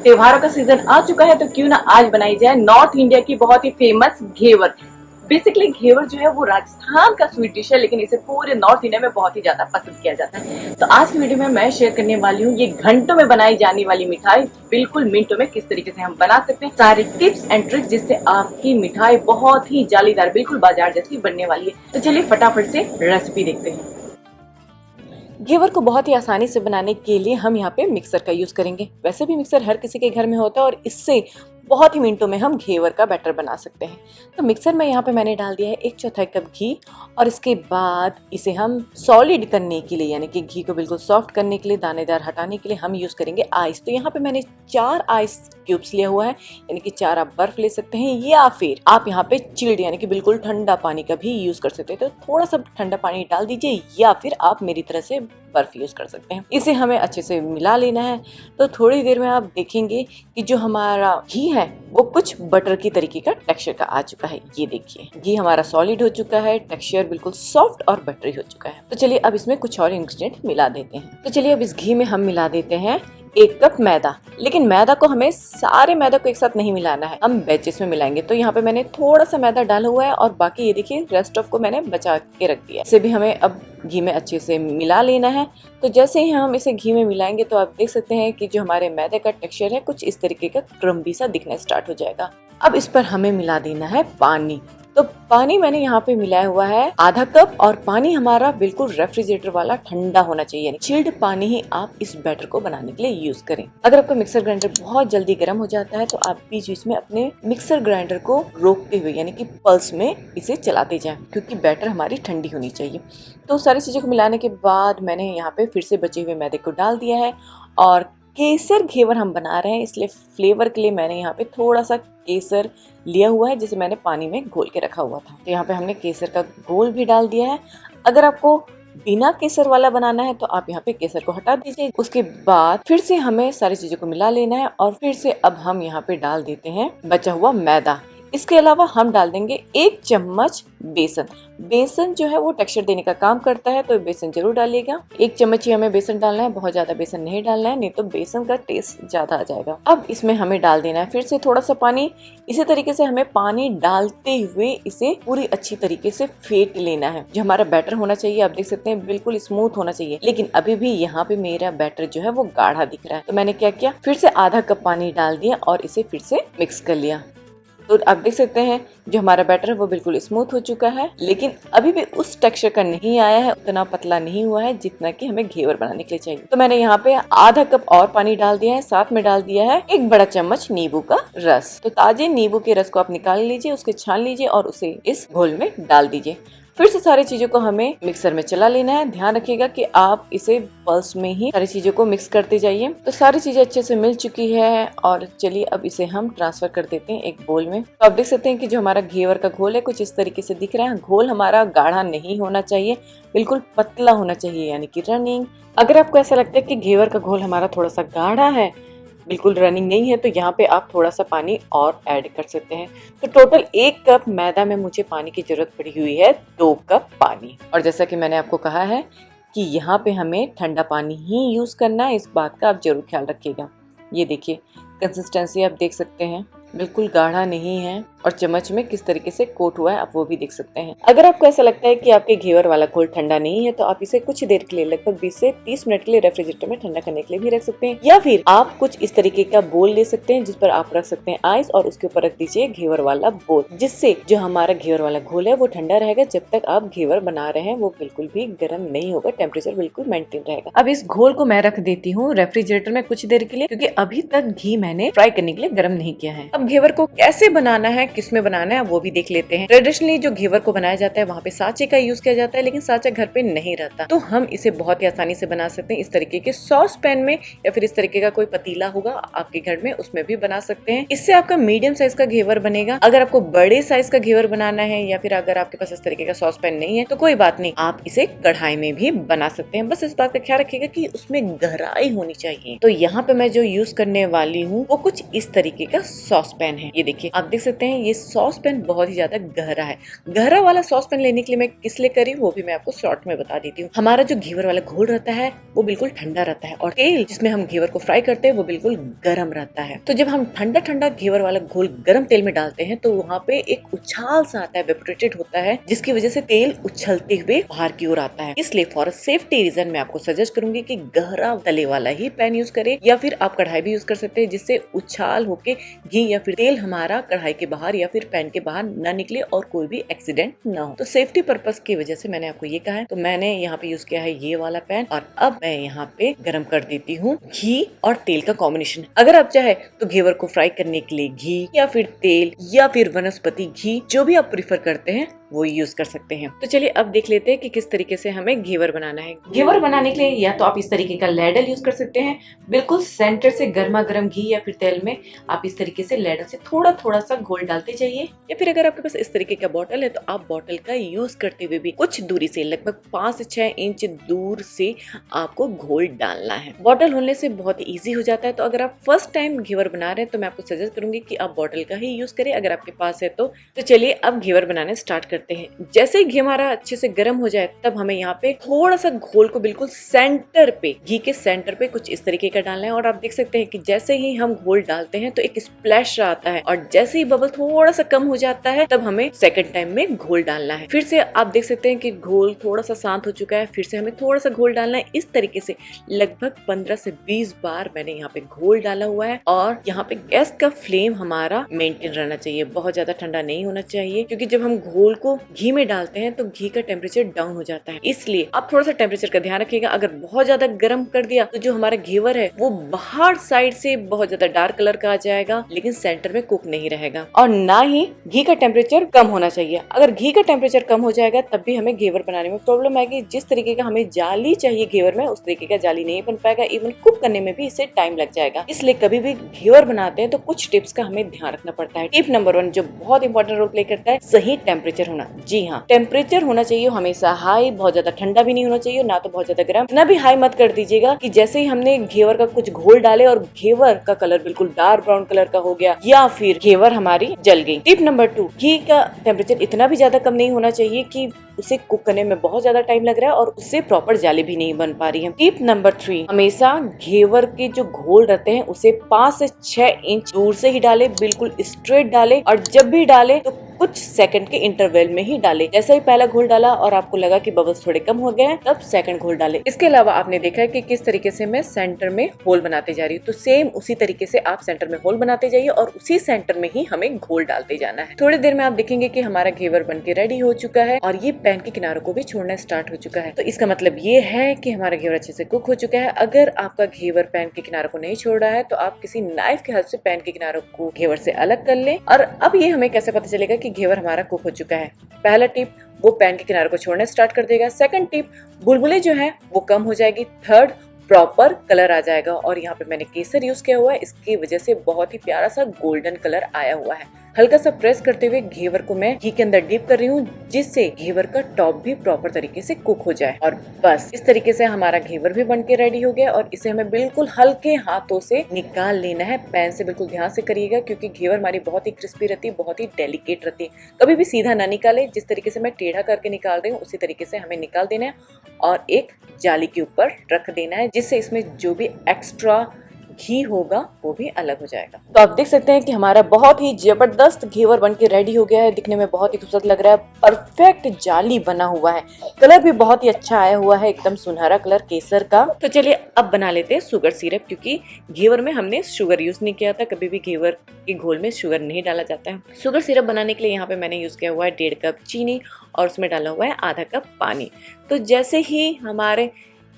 त्योहारों का सीजन आ चुका है तो क्यों ना आज बनाई जाए नॉर्थ इंडिया की बहुत ही फेमस घेवर। बेसिकली घेवर जो है वो राजस्थान का स्वीट डिश है, लेकिन इसे पूरे नॉर्थ इंडिया में बहुत ही ज्यादा पसंद किया जाता है। तो आज की वीडियो में मैं शेयर करने वाली हूँ ये घंटों में बनाई जाने वाली मिठाई बिल्कुल मिनटों में किस तरीके से हम बना सकते हैं, सारे टिप्स एंड ट्रिक्स जिससे आपकी मिठाई बहुत ही जालीदार बिल्कुल बाजार जैसी बनने वाली है। तो चलिए फटाफट से रेसिपी देखते हैं। घेवर को बहुत ही आसानी से बनाने के लिए हम यहाँ पे मिक्सर का यूज करेंगे। वैसे भी मिक्सर हर किसी के घर में होता है और इससे बहुत ही मिनटों में हम घेवर का बैटर बना सकते हैं। तो मिक्सर में यहाँ पे मैंने डाल दिया है 1/4 कप घी और इसके बाद इसे हम सॉलिड करने के लिए यानी कि घी को बिल्कुल सॉफ्ट करने के लिए, दानेदार हटाने के लिए हम यूज करेंगे आइस। तो यहाँ पे मैंने 4 आइस क्यूब्स लिया हुआ है, यानी कि 4 आप बर्फ ले सकते हैं या फिर आप यहाँ पे चिल्ड यानी कि बिल्कुल ठंडा पानी का भी यूज कर सकते हैं। तो थोड़ा सा ठंडा पानी डाल दीजिए या फिर आप मेरी तरह से बर्फ यूज कर सकते हैं। इसे हमें अच्छे से मिला लेना है। तो थोड़ी देर में आप देखेंगे कि जो हमारा घी है वो कुछ बटर की तरीके का टेक्सचर का आ चुका है। ये देखिए घी हमारा सॉलिड हो चुका है, टेक्सचर बिल्कुल सॉफ्ट और बटरी हो चुका है। तो चलिए अब इसमें कुछ और इंग्रेडिएंट मिला देते हैं। तो चलिए अब इस घी में हम मिला देते हैं 1 कप मैदा। लेकिन मैदा को हमें सारे मैदा को एक साथ नहीं मिलाना है, हम बैचेस में मिलाएंगे। तो यहाँ पे मैंने थोड़ा सा मैदा डाला हुआ है और बाकी ये देखिए रेस्ट ऑफ को मैंने बचा के रख दिया। इसे भी हमें अब घी में अच्छे से मिला लेना है। तो जैसे ही हम इसे घी में मिलाएंगे तो आप देख सकते हैं कि जो हमारे मैदे का टेक्सचर है कुछ इस तरीके का क्रम्बी सा दिखना स्टार्ट हो जाएगा। अब इस पर हमें मिला देना है पानी। तो पानी मैंने यहाँ पे मिलाया हुआ है आधा कप और पानी हमारा बिल्कुल रेफ्रिजरेटर वाला ठंडा होना चाहिए, यानी चिल्ड पानी ही आप इस बैटर को बनाने के लिए यूज करें। अगर आपका मिक्सर ग्राइंडर बहुत जल्दी गर्म हो जाता है तो आप बीच बीच में अपने मिक्सर ग्राइंडर को रोकते हुए यानी कि पल्स में इसे चलाते जाएं, क्योंकि बैटर हमारी ठंडी होनी चाहिए। तो सारी चीजों को मिलाने के बाद मैंने यहाँ पे फिर से बचे हुए मैदे को डाल दिया है और केसर घेवर हम बना रहे हैं, इसलिए फ्लेवर के लिए मैंने यहाँ पे थोड़ा सा केसर लिया हुआ है जिसे मैंने पानी में घोल के रखा हुआ था। तो यहाँ पे हमने केसर का घोल भी डाल दिया है। अगर आपको बिना केसर वाला बनाना है तो आप यहाँ पे केसर को हटा दीजिए। उसके बाद फिर से हमें सारी चीजों को मिला लेना है और फिर से अब हम यहाँ पे डाल देते हैं बचा हुआ मैदा। इसके अलावा हम डाल देंगे 1 चम्मच बेसन। बेसन जो है वो टेक्सचर देने का काम करता है, तो बेसन जरूर डालिएगा। 1 चम्मच ही हमें बेसन डालना है, बहुत ज्यादा बेसन नहीं डालना है, नहीं तो बेसन का टेस्ट ज्यादा आ जाएगा। अब इसमें हमें डाल देना है फिर से थोड़ा सा पानी। इसी तरीके से हमें पानी डालते हुए इसे पूरी अच्छी तरीके से फेंट लेना है। जो हमारा बैटर होना चाहिए आप देख सकते हैं बिल्कुल स्मूथ होना चाहिए, लेकिन अभी भी यहाँ पे मेरा बैटर जो है वो गाढ़ा दिख रहा है। तो मैंने क्या किया, फिर से आधा कप पानी डाल दिया और इसे फिर से मिक्स कर लिया। तो आप देख सकते हैं जो हमारा बैटर है वो बिल्कुल स्मूथ हो चुका है, लेकिन अभी भी उस टेक्सचर का नहीं आया है, उतना पतला नहीं हुआ है जितना कि हमें घेवर बनाने के लिए चाहिए। तो मैंने यहाँ पे आधा कप और पानी डाल दिया है, साथ में डाल दिया है 1 बड़ा चम्मच नींबू का रस। तो ताजे नींबू के रस को आप निकाल लीजिए, उसके छान लीजिए और उसे इस घोल में डाल दीजिए। फिर से सारी चीजों को हमें मिक्सर में चला लेना है। ध्यान रखिएगा कि आप इसे पल्स में ही सारी चीजों को मिक्स करते जाइए। तो सारी चीजें अच्छे से मिल चुकी है और चलिए अब इसे हम ट्रांसफर कर देते हैं एक बोल में। तो आप देख सकते हैं कि जो हमारा घेवर का घोल है कुछ इस तरीके से दिख रहा है। घोल हमारा गाढ़ा नहीं होना चाहिए, बिल्कुल पतला होना चाहिए, यानी कि रनिंग। अगर आपको ऐसा लगता है कि घेवर का घोल हमारा थोड़ा सा गाढ़ा है, बिल्कुल रनिंग नहीं है, तो यहाँ पे आप थोड़ा सा पानी और ऐड कर सकते हैं। तो टोटल 1 कप मैदा में मुझे पानी की जरूरत पड़ी हुई है 2 कप पानी। और जैसा कि मैंने आपको कहा है कि यहाँ पे हमें ठंडा पानी ही यूज करना है, इस बात का आप जरूर ख्याल रखिएगा। ये देखिए कंसिस्टेंसी आप देख सकते हैं बिल्कुल गाढ़ा नहीं है और चम्मच में किस तरीके से कोट हुआ है आप वो भी देख सकते हैं। अगर आपको ऐसा लगता है कि आपके घेवर वाला घोल ठंडा नहीं है तो आप इसे कुछ देर के लिए लगभग 20 से 30 मिनट के लिए रेफ्रिजरेटर में ठंडा करने के लिए भी रख सकते हैं, या फिर आप कुछ इस तरीके का बोल ले सकते हैं जिस पर आप रख सकते हैं आइस और उसके ऊपर रख दीजिए घेवर वाला बोल, जिससे जो हमारा घेवर वाला घोल है वो ठंडा रहेगा। जब तक आप घेवर बना रहे हैं वो बिल्कुल भी गर्म नहीं होगा, टेम्परेचर बिल्कुल मेंटेन रहेगा। अब इस घोल को मैं रख देती हूँ रेफ्रिजरेटर में कुछ देर के लिए, क्योंकि अभी तक घी मैंने फ्राई करने के लिए गर्म नहीं किया है। अब घेवर को कैसे बनाना है, किस में बनाना है वो भी देख लेते हैं। ट्रेडिशनली जो घेवर को बनाया जाता है वहाँ पे साँचे का यूज किया जाता है, लेकिन साँचा घर पे नहीं रहता, तो हम इसे बहुत ही आसानी से बना सकते हैं। इस तरीके के सॉस पैन में या फिर इस तरीके का कोई पतीला होगा आपके घर में, उसमें भी बना सकते हैं। इससे आपका मीडियम साइज का घेवर बनेगा। अगर आपको बड़े साइज का घेवर बनाना है या फिर अगर आपके पास इस तरीके का सॉस पैन नहीं है तो कोई बात नहीं, आप इसे कढ़ाई में भी बना सकते हैं। बस इस बात का ख्याल रखिएगा कि उसमें गहराई होनी चाहिए। तो यहाँ पे मैं जो यूज करने वाली हूँ वो कुछ इस तरीके का सॉस सॉस पैन है। ये देखिए, आप देख सकते हैं ये सॉस पैन बहुत ही ज्यादा गहरा है। गहरा वाला सॉस पैन लेने के लिए मैं किस लिए करी वो भी मैं आपको शॉर्ट में बता देती हूँ। हमारा जो घेवर वाला घोल रहता है वो बिल्कुल ठंडा रहता है और तेल जिसमें हम घेवर को फ्राई करते हैं वो बिल्कुल गर्म रहता है। तो जब हम ठंडा ठंडा घेवर वाला घोल गर्म तेल में डालते हैं तो वहाँ पे एक उछाल सा आता है, वेपोरेटेड होता है, जिसकी वजह से तेल उछलते हुए बाहर की ओर आता है। इसलिए फॉर सेफ्टी रीजन मैं आपको सजेस्ट करूंगी कि गहरा तले वाला ही पैन यूज करें, या फिर आप कढ़ाई भी यूज कर सकते हैं, जिससे उछाल होके घी या फिर तेल हमारा कढ़ाई के बाहर या फिर पैन के बाहर न निकले और कोई भी एक्सीडेंट न हो। तो सेफ्टी पर्पस की वजह से मैंने आपको ये कहा है। तो मैंने यहाँ पे यूज किया है ये वाला पैन और अब मैं यहाँ पे गरम कर देती हूँ घी और तेल का कॉम्बिनेशन। अगर आप चाहे तो घेवर को फ्राई करने के लिए घी या फिर तेल या फिर वनस्पति घी, जो भी आप प्रिफर करते हैं वो यूज कर सकते हैं। तो चलिए अब देख लेते हैं कि किस तरीके से हमें घेवर बनाना है। घेवर बनाने के लिए या तो आप इस तरीके का लैडल यूज कर सकते हैं, बिल्कुल सेंटर से गर्मा गर्म घी या फिर तेल में आप इस तरीके से लैडल से थोड़ा थोड़ा सा घोल डालते जाइए, या फिर अगर आपके पास इस तरीके का बॉटल है तो आप बॉटल का यूज करते हुए भी कुछ दूरी से, लगभग 5 से 6 इंच दूर से आपको घोल डालना है। बॉटल होने से बहुत ईजी हो जाता है। तो अगर आप फर्स्ट टाइम घेवर बना रहे हैं तो मैं आपको सजेस्ट करूंगी कि आप बॉटल का ही यूज करें अगर आपके पास है तो। चलिए अब घेवर बनाने स्टार्ट करते हैं। जैसे ही घी हमारा अच्छे से गर्म हो जाए तब हमें यहाँ पे थोड़ा सा घोल को बिल्कुल सेंटर पे, घी के सेंटर पे कुछ इस तरीके का डालना है। और आप देख सकते हैं कि जैसे ही हम घोल डालते हैं तो एक स्प्लैश आता है और जैसे ही बबल थोड़ा सा कम हो जाता है तब हमें सेकंड टाइम में घोल डालना है। फिर से आप देख सकते हैं कि घोल थोड़ा सा शांत हो चुका है, फिर से हमें थोड़ा सा घोल डालना है। इस तरीके से लगभग 15 से 20 बार मैंने यहाँ पे घोल डाला हुआ है। और यहाँ पे गैस का फ्लेम हमारा मेंटेन रहना चाहिए, बहुत ज्यादा ठंडा नहीं होना चाहिए, क्योंकि जब हम घोल को घी में डालते हैं तो घी का टेम्परेचर डाउन हो जाता है। इसलिए आप थोड़ा सा टेम्परेचर का ध्यान रखिएगा। अगर बहुत ज्यादा गर्म कर दिया तो जो हमारा घेवर है वो बाहर साइड से बहुत ज्यादा डार्क कलर का आ जाएगा, लेकिन सेंटर में कुक नहीं रहेगा। और ना ही घी का टेम्परेचर कम होना चाहिए। अगर घी का टेम्परेचर कम हो जाएगा तब भी हमें घेवर बनाने में प्रॉब्लम आएगी। जिस तरीके का हमें जाली चाहिए घेवर में उस तरीके का जाली नहीं बन पाएगा, इवन कुक करने में भी इससे टाइम लग जाएगा। इसलिए कभी भी घेवर बनाते हैं तो कुछ टिप्स का हमें ध्यान रखना पड़ता है। टिप नंबर 1 जो बहुत इंपॉर्टेंट रोल प्ले करता है, सही टेम्परेचर होना। जी हाँ, टेम्परेचर होना चाहिए हमेशा हाई, बहुत ज्यादा ठंडा भी नहीं होना चाहिए, ना तो बहुत ज्यादा गर्म। इतना भी हाई मत कर दीजिएगा कि जैसे ही हमने घेवर का कुछ घोल डाले और घेवर का कलर बिल्कुल डार्क ब्राउन कलर का हो गया या फिर घेवर हमारी जल गई। टिप नंबर 2, घी का टेम्परेचर इतना भी ज्यादा कम नहीं होना चाहिए कि उसे कुक करने में बहुत ज्यादा टाइम लग रहा है और उससे प्रॉपर जाली भी नहीं बन पा रही है। टिप नंबर 3, हमेशा घेवर के जो घोल रहते हैं उसे 5 से 6 इंच दूर से ही डाले, बिल्कुल स्ट्रेट डाले। और जब भी डाले तो कुछ सेकंड के इंटरवल में ही डाले। जैसे ही पहला घोल डाला और आपको लगा कि बबल्स थोड़े कम हो गए हैं तब सेकंड घोल डाले। इसके अलावा आपने देखा है कि किस तरीके से मैं सेंटर में होल बनाते जा रही हूँ, तो सेम उसी तरीके से आप सेंटर में होल बनाते जाइए और उसी सेंटर में ही हमें घोल डालते जाना है। थोड़ी देर में आप देखेंगे कि हमारा घेवर बन के रेडी हो चुका है और ये पैन के किनारों को भी छोड़ना स्टार्ट हो चुका है। तो इसका मतलब ये है कि हमारा घेवर अच्छे से कुक हो चुका है। अगर आपका घेवर पैन के किनारों को नहीं छोड़ रहा है तो आप किसी नाइफ की हेल्प से पैन के किनारों को घेवर से अलग कर लें। और अब ये हमें कैसे पता चलेगा कि घेवर हमारा कुक हो चुका है? पहला टिप, वो पैन के किनारे को छोड़ना स्टार्ट कर देगा। सेकंड टिप, बुलबुले जो है वो कम हो जाएगी। थर्ड, प्रॉपर कलर आ जाएगा। और यहाँ पे मैंने केसर यूज किया हुआ है, इसकी वजह से बहुत ही प्यारा सा गोल्डन कलर आया हुआ है। हल्का सा प्रेस करते हुए घेवर को मैं घी के अंदर डीप कर रही हूँ, जिससे घेवर का टॉप भी प्रॉपर तरीके से कुक हो जाए। और बस इस तरीके से हमारा घेवर भी बन के रेडी हो गया। और इसे हमें बिल्कुल हल्के हाथों से निकाल लेना है। पैन से बिल्कुल ध्यान से करिएगा, क्योंकि घेवर हमारी बहुत ही क्रिस्पी रहती है, बहुत ही डेलिकेट रहती है। कभी भी सीधा ना निकाले, जिस तरीके से मैं टेढ़ा करके निकाल रही हूँ उसी तरीके से हमें निकाल देना है और एक जाली के ऊपर रख देना है, जिससे इसमें जो भी एक्स्ट्रा घी होगा वो भी अलग हो जाएगा। तो आप देख सकते हैं कि हमारा बहुत ही जबरदस्त घेवर बन के रेडी हो गया है। दिखने में बहुत ही खूबसूरत लग रहा है, परफेक्ट जाली बना हुआ है। कलर भी बहुत ही अच्छा आया हुआ है, एकदम सुनहरा कलर केसर का। तो चलिए अब बना लेते हैं शुगर सिरप, क्योंकि घेवर में हमने शुगर यूज नहीं किया था। कभी भी घेवर के घोल में शुगर नहीं डाला जाता है। शुगर सिरप बनाने के लिए यहाँ पे मैंने यूज किया हुआ है 1.5 कप चीनी और उसमें डाला हुआ है आधा कप पानी। तो जैसे ही हमारे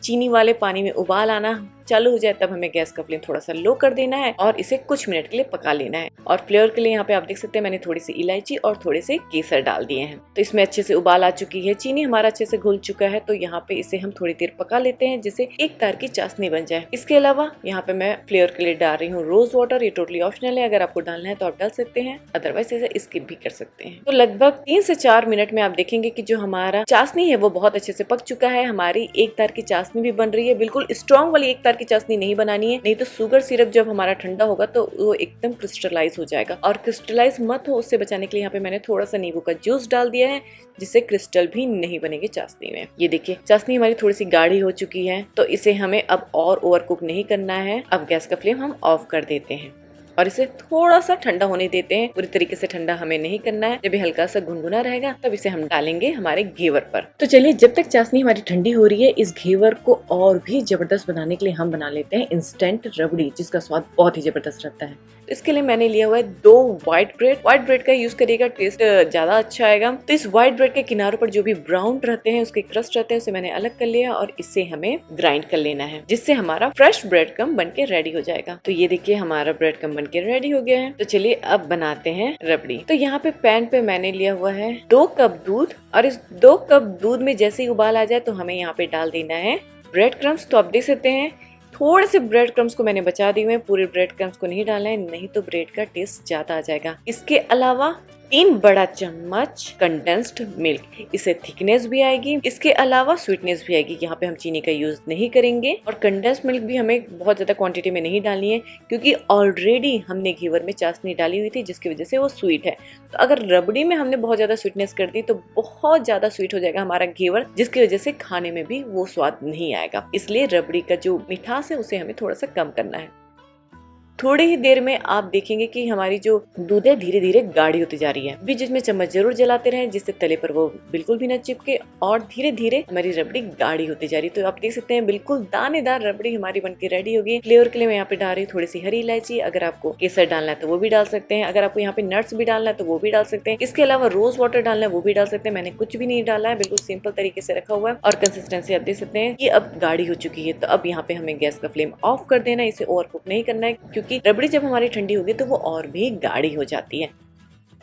चीनी वाले पानी में उबाल आना चालू हो जाए तब हमें गैस का फ्लेम थोड़ा सा लो कर देना है और इसे कुछ मिनट के लिए पका लेना है। और फ्लेवर के लिए यहाँ पे आप देख सकते हैं मैंने थोड़ी सी इलायची और थोड़े से केसर डाल दिए हैं। तो इसमें अच्छे से उबाल आ चुकी है, चीनी हमारा अच्छे से घुल चुका है। तो यहाँ पे इसे हम थोड़ी देर पका लेते हैं, जिससे एक तार की चाशनी बन जाए। इसके अलावा यहाँ पे मैं फ्लेवर के लिए डाल रही हूँ रोज वाटर। ये टोटली ऑप्शनल है, अगर आपको डालना है तो आप डाल सकते हैं, अदरवाइज इसे स्किप भी कर सकते हैं। तो लगभग 3 से 4 मिनट में आप देखेंगे कि जो हमारा चाशनी है वो बहुत अच्छे से पक चुका है। हमारी एक तार की चाशनी भी बन रही है, बिल्कुल स्ट्रॉन्ग वाली एक तार की चाशनी नहीं बनानी है, नहीं तो शुगर सिरप जब हमारा ठंडा होगा तो वो एकदम क्रिस्टलाइज हो जाएगा। और क्रिस्टलाइज मत हो उससे बचाने के लिए यहाँ पे मैंने थोड़ा सा नींबू का जूस डाल दिया है, जिससे क्रिस्टल भी नहीं बनेंगे चाशनी में। ये देखिए चाशनी हमारी थोड़ी सी गाढ़ी हो चुकी है, तो इसे हमें अब और ओवर कुक नहीं करना है। अब गैस का फ्लेम हम ऑफ कर देते हैं और इसे थोड़ा सा ठंडा होने देते हैं। पूरी तरीके से ठंडा हमें नहीं करना है। जब ये हल्का सा गुनगुना रहेगा तब इसे हम डालेंगे हमारे घेवर पर। तो चलिए जब तक चाशनी हमारी ठंडी हो रही है, इस घेवर को और भी जबरदस्त बनाने के लिए हम बना लेते हैं इंस्टेंट रबड़ी, जिसका स्वाद बहुत ही जबरदस्त रहता है। तो इसके लिए मैंने लिया हुआ है 2 व्हाइट ब्रेड। व्हाइट ब्रेड का यूज करिएगा, टेस्ट ज्यादा अच्छा आएगा। तो इस व्हाइट ब्रेड के किनारों पर जो भी ब्राउन रहते हैं, उसके क्रस्ट रहते हैं, उसे मैंने अलग कर लिया और इससे हमें ग्राइंड कर लेना है, जिससे हमारा फ्रेश ब्रेड क्रम्ब बन के रेडी हो जाएगा। तो ये देखिए हमारा ब्रेड क्रम्ब बन के रेडी हो गया है। तो चलिए अब बनाते हैं रबड़ी। तो यहाँ पे पैन पे मैंने लिया हुआ है 2 कप दूध और इस 2 कप दूध में जैसे ही उबाल आ जाए तो हमें यहाँ पे डाल देना है ब्रेड क्रम्स। तो आप देख सकते हैं थोड़े से ब्रेड क्रम्स को मैंने बचा दिए हुए हैं, पूरे ब्रेड क्रम्स को नहीं डालना है, नहीं तो ब्रेड का टेस्ट ज्यादा आ जाएगा। इसके अलावा 3 बड़ा चम्मच कंडेंस्ड मिल्क, इससे थिकनेस भी आएगी, इसके अलावा स्वीटनेस भी आएगी। यहाँ पे हम चीनी का यूज नहीं करेंगे और कंडेंस्ड मिल्क भी हमें बहुत ज्यादा क्वांटिटी में नहीं डालनी है, क्योंकि ऑलरेडी हमने घेवर में चाशनी डाली हुई थी, जिसकी वजह से वो स्वीट है। तो अगर रबड़ी में हमने बहुत ज्यादा स्वीटनेस कर दी तो बहुत ज्यादा स्वीट हो जाएगा हमारा घेवर, जिसकी वजह से खाने में भी वो स्वाद नहीं आएगा। इसलिए रबड़ी का जो मिठास है उसे हमें थोड़ा सा कम करना है। थोड़ी ही देर में आप देखेंगे कि हमारी जो दूध है धीरे धीरे गाढ़ी होती जा रही है। बीच में चम्मच जरूर जलाते रहें, जिससे तले पर वो बिल्कुल भी न चिपके, और धीरे धीरे हमारी रबड़ी गाढ़ी होती जा रही है। तो आप देख सकते हैं बिल्कुल दानेदार रबड़ी हमारी बनके रेडी होगी। फ्लेवर के लिए मैं यहाँ पे डाल रही हूँ थोड़ी सी हरी इलायची। अगर आपको केसर डालना है तो वो भी डाल सकते हैं, अगर आपको यहाँ पे नट्स भी डालना है तो वो भी डाल सकते हैं। इसके अलावा रोज वाटर डालना है वो भी डाल सकते हैं। मैंने कुछ भी नहीं डाला है, बिल्कुल सिंपल तरीके से रखा हुआ है। और कंसिस्टेंसी आप देख सकते हैं ये अब गाढ़ी हो चुकी है। तो अब यहाँ पे हमें गैस का फ्लेम ऑफ कर देना है, इसे ओवर कुक नहीं करना है, क्योंकि रबड़ी जब हमारी ठंडी होगी तो वो और भी गाढ़ी हो जाती है।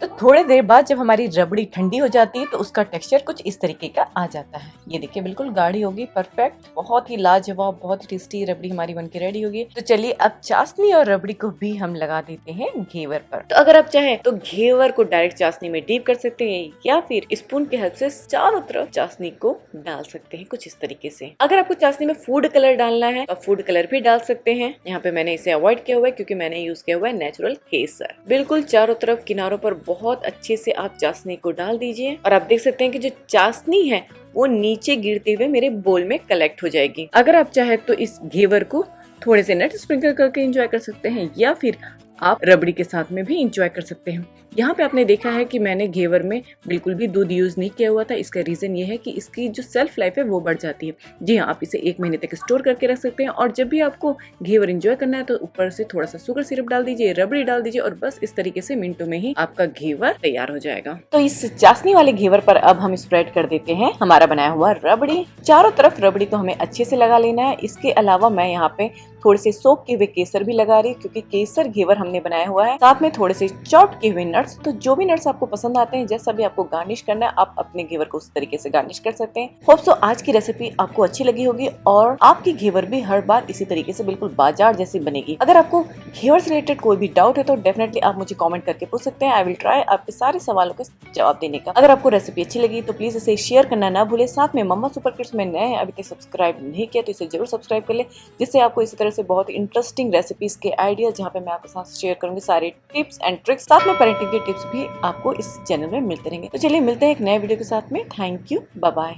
तो थोड़ी देर बाद जब हमारी रबड़ी ठंडी हो जाती है तो उसका टेक्सचर कुछ इस तरीके का आ जाता है। ये देखिए बिल्कुल गाढ़ी होगी, परफेक्ट, बहुत ही लाजवाब, बहुत ही टेस्टी रबड़ी हमारी बनके रेडी होगी। तो चलिए अब चाशनी और रबड़ी को भी हम लगा देते हैं घेवर पर। तो अगर आप चाहें तो घेवर को डायरेक्ट चाशनी में डीप कर सकते हैं, या फिर स्पून के हेल्प से चारों तरफ चाशनी को डाल सकते हैं कुछ इस तरीके से। अगर आपको चाशनी में फूड कलर डालना है तो फूड कलर भी डाल सकते हैं। यहाँ पे मैंने इसे अवॉइड किया हुआ है क्योंकि मैंने यूज किया हुआ है नेचुरल केसर। बिल्कुल चारों तरफ किनारों पर बहुत अच्छे से आप चाशनी को डाल दीजिए, और आप देख सकते हैं कि जो चाशनी है वो नीचे गिरते हुए मेरे बोल में कलेक्ट हो जाएगी। अगर आप चाहे तो इस घेवर को थोड़े से नट स्प्रिंकल करके एंजॉय कर सकते हैं, या फिर आप रबड़ी के साथ में भी एंजॉय कर सकते हैं। यहाँ पे आपने देखा है कि मैंने घेवर में बिल्कुल भी दूध यूज नहीं किया हुआ था। इसका रीजन ये है कि इसकी जो सेल्फ लाइफ है वो बढ़ जाती है। जी हाँ, आप इसे 1 महीने तक स्टोर करके रख सकते हैं, और जब भी आपको घेवर एंजॉय करना है तो ऊपर से थोड़ा सा शुगर सिरप डाल दीजिए, रबड़ी डाल दीजिए, और बस इस तरीके से मिनटों में ही आपका घेवर तैयार हो जाएगा। तो इस चाशनी वाले घेवर पर अब हम स्प्रेड कर देते हैं हमारा बनाया हुआ रबड़ी। चारों तरफ रबड़ी को हमें अच्छे से लगा लेना है। इसके अलावा मैं यहाँ पे थोड़े से सोक किए हुए केसर भी लगा रही हूँ, क्योंकि केसर घेवर हमने बनाया हुआ है। साथ में थोड़े से चॉप किए हुए नट्स। तो जो भी नट्स आपको पसंद आते हैं, जैसा भी आपको गार्निश करना है, आप अपने घेवर को उस तरीके से गार्निश कर सकते हैं। होप सो आज की रेसिपी आपको अच्छी लगी होगी और आपकी घेवर भी हर बार इसी तरीके से बिल्कुल बाजार जैसी बनेगी। अगर आपको घेवर से रिलेटेड कोई भी डाउट है तो डेफिनेटली आप मुझे कमेंट करके पूछ सकते हैं। आई विल ट्राई आपके सारे सवालों का जवाब देने का। अगर आपको रेसिपी अच्छी लगी तो प्लीज इसे शेयर करना ना भूले। साथ में मम्मा सुपर किड्स में नए हैं, अभी तक सब्सक्राइब नहीं किया तो इसे जरूर सब्सक्राइब कर ले, जिससे आपको इसी तरह से बहुत इंटरेस्टिंग रेसिपीज के आइडियाज, जहाँ पे मैं आपके साथ शेयर करूंगी सारे टिप्स एंड ट्रिक्स, साथ में पेरेंटिंग के टिप्स भी आपको इस चैनल में मिलते रहेंगे। तो चलिए मिलते हैं एक नए वीडियो के साथ में। Thank you, bye bye.